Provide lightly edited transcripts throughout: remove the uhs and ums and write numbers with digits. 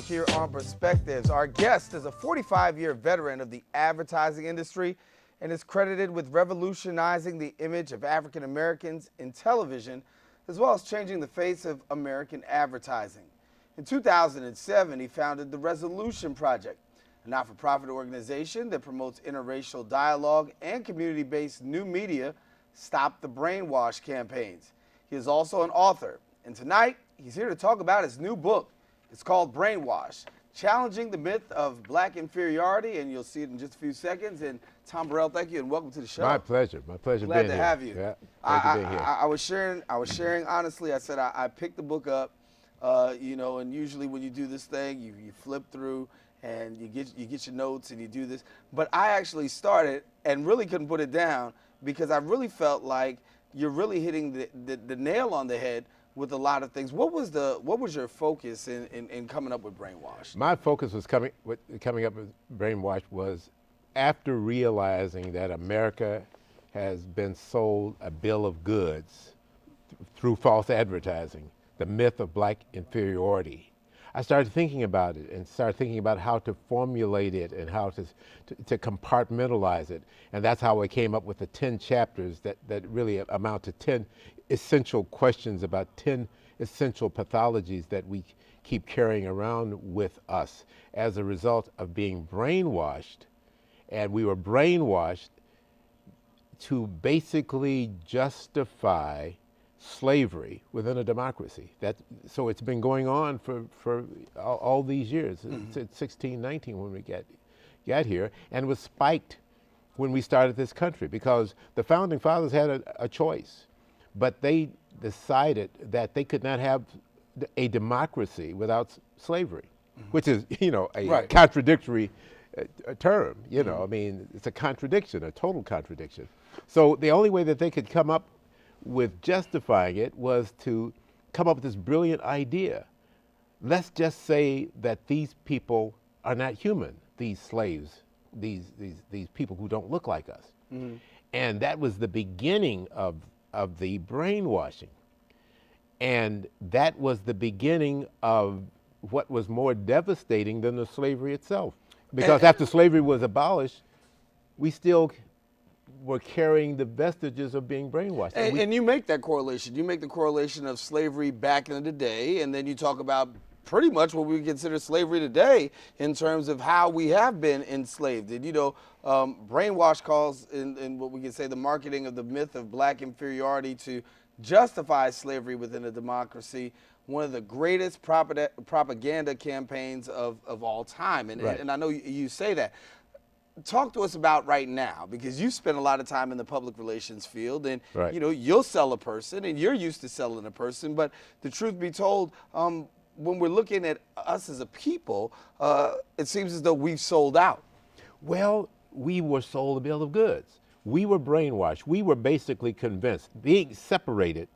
here on Perspectives. Our guest is a 45-year veteran of the advertising industry and is credited with revolutionizing the image of African Americans in television, as well as changing the face of American advertising. In 2007, he founded the Resolution Project, a not-for-profit organization that promotes interracial dialogue and community-based new media, Stop the Brainwashed campaigns. He is also an author, and tonight he's here to talk about his new book. It's called Brainwashed, Challenging the Myth of Black Inferiority, and you'll see it in just a few seconds. And Tom Burrell, thank you and welcome to the show. My pleasure being here. Glad to have you. Yeah, glad to be here. I was sharing honestly. I said I picked the book up, and usually when you do this thing, you flip through and you get your notes and you do this. But I actually started and really couldn't put it down because I really felt like you're really hitting the nail on the head with a lot of things. What was your focus in coming up with Brainwashed? My focus was coming up with Brainwashed was after realizing that America has been sold a bill of goods through false advertising, the myth of black inferiority. I started thinking about it and started thinking about how to formulate it and how to compartmentalize it. And that's how I came up with the 10 chapters that really amount to 10 essential questions about 10 essential pathologies that we keep carrying around with us as a result of being brainwashed. And we were brainwashed to basically justify slavery within a democracy. So it's been going on for all these years. Mm-hmm. It's 1619 when we got here, and was spiked when we started this country because the founding fathers had a choice, but they decided that they could not have a democracy without slavery, mm-hmm. which is right. Contradictory term. Mm-hmm. I mean, it's a contradiction, a total contradiction. So the only way that they could come up with justifying it was to come up with this brilliant idea. Let's just say that these people are not human, these slaves, these people who don't look like us. Mm-hmm. And that was the beginning of the brainwashing. And that was the beginning of what was more devastating than the slavery itself. Because after slavery was abolished, we still were carrying the vestiges of being brainwashed. And you make that correlation. You make the correlation of slavery back in the day, and then you talk about pretty much what we consider slavery today in terms of how we have been enslaved. And Brainwash calls in what we can say the marketing of the myth of black inferiority to justify slavery within a democracy one of the greatest propaganda campaigns of all time. Right. And I know you say that. Talk to us about right now, because you spend a lot of time in the public relations field, and right. You'll sell a person, and you're used to selling a person. But the truth be told, when we're looking at us as a people, it seems as though we've sold out. Well, we were sold a bill of goods. We were brainwashed. We were basically convinced, being separated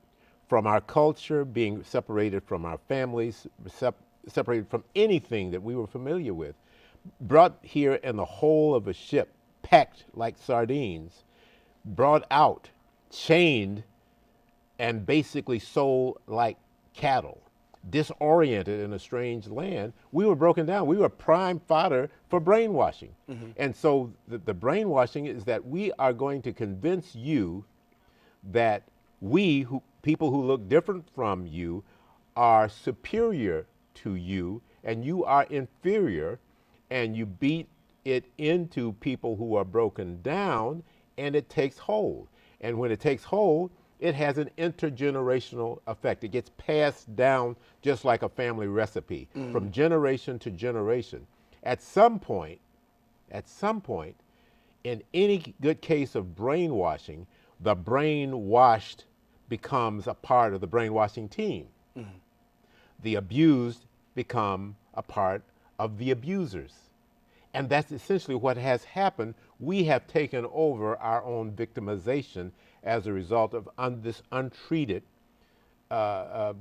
from our culture, being separated from our families, separated from anything that we were familiar with, brought here in the hull of a ship, packed like sardines, brought out, chained, and basically sold like cattle, disoriented in a strange land. We were broken down. We were prime fodder for brainwashing. Mm-hmm. And so the brainwashing is that we are going to convince you that people who look different from you are superior to you, and you are inferior, and you beat it into people who are broken down, and it takes hold. And when it takes hold, it has an intergenerational effect. It gets passed down just like a family recipe, from generation to generation. At some point, in any good case of brainwashing, the brainwashed becomes a part of the brainwashing team. Mm-hmm. The abused become a part of the abusers. And that's essentially what has happened. We have taken over our own victimization as a result of this untreated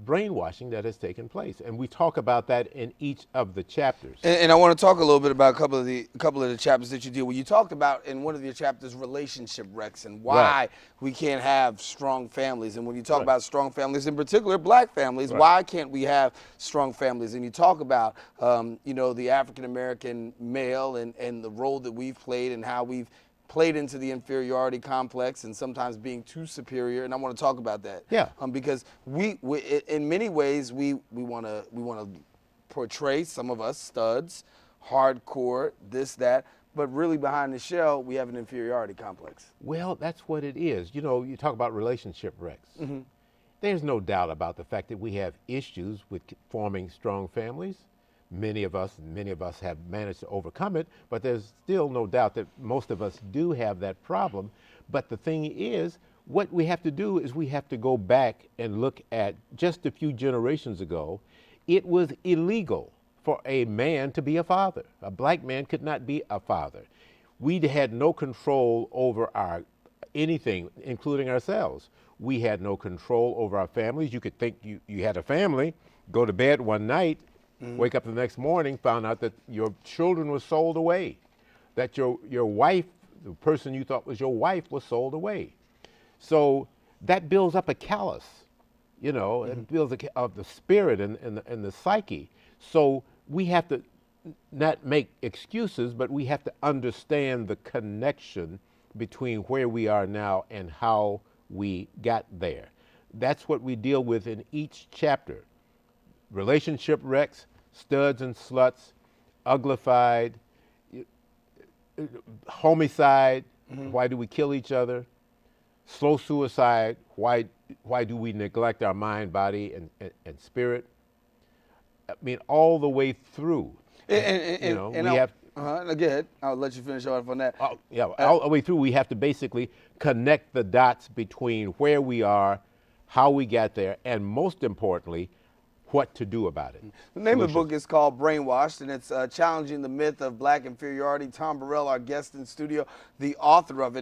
brainwashing that has taken place, and we talk about that in each of the chapters. And I want to talk a little bit about a couple of the chapters that you deal with. You talked about in one of your chapters relationship wrecks and why we can't have strong families. And when you talk about strong families, in particular black families, why can't we have strong families? And you talk about you know, the African American male and the role that we've played and how we've played into the inferiority complex and sometimes being too superior, and I want to talk about that. Yeah. Because we in many ways we want to portray, some of us, studs, hardcore, this, that, but really behind the shell we have an inferiority complex. Well, that's what it is. You know, you talk about relationship wrecks. There's no doubt about the fact that we have issues with forming strong families. Many of us have managed to overcome it, but there's still no doubt that most of us do have that problem. But the thing is, what we have to do is we have to go back and look at just a few generations ago. It was illegal for a man to be a father. A black man could not be a father. We had no control over anything, including ourselves. We had no control over our families. You could think you had a family, go to bed one night, wake up the next morning, found out that your children were sold away, that your wife, the person you thought was your wife, was sold away. So that builds up a callous, you know, it builds of the spirit and the psyche. So we have to not make excuses, but we have to understand the connection between where we are now and how we got there. That's what we deal with in each chapter. Relationship wrecks, studs and sluts, uglified, homicide, why do we kill each other, slow suicide, why do we neglect our mind, body, and spirit? I mean, all the way through. Go ahead. I'll let you finish off on that. All the way through, we have to basically connect the dots between where we are, how we got there, and most importantly, what to do about it. The name of the book is called Brainwashed, and it's challenging the myth of black inferiority. Tom Burrell, our guest in studio, the author of it.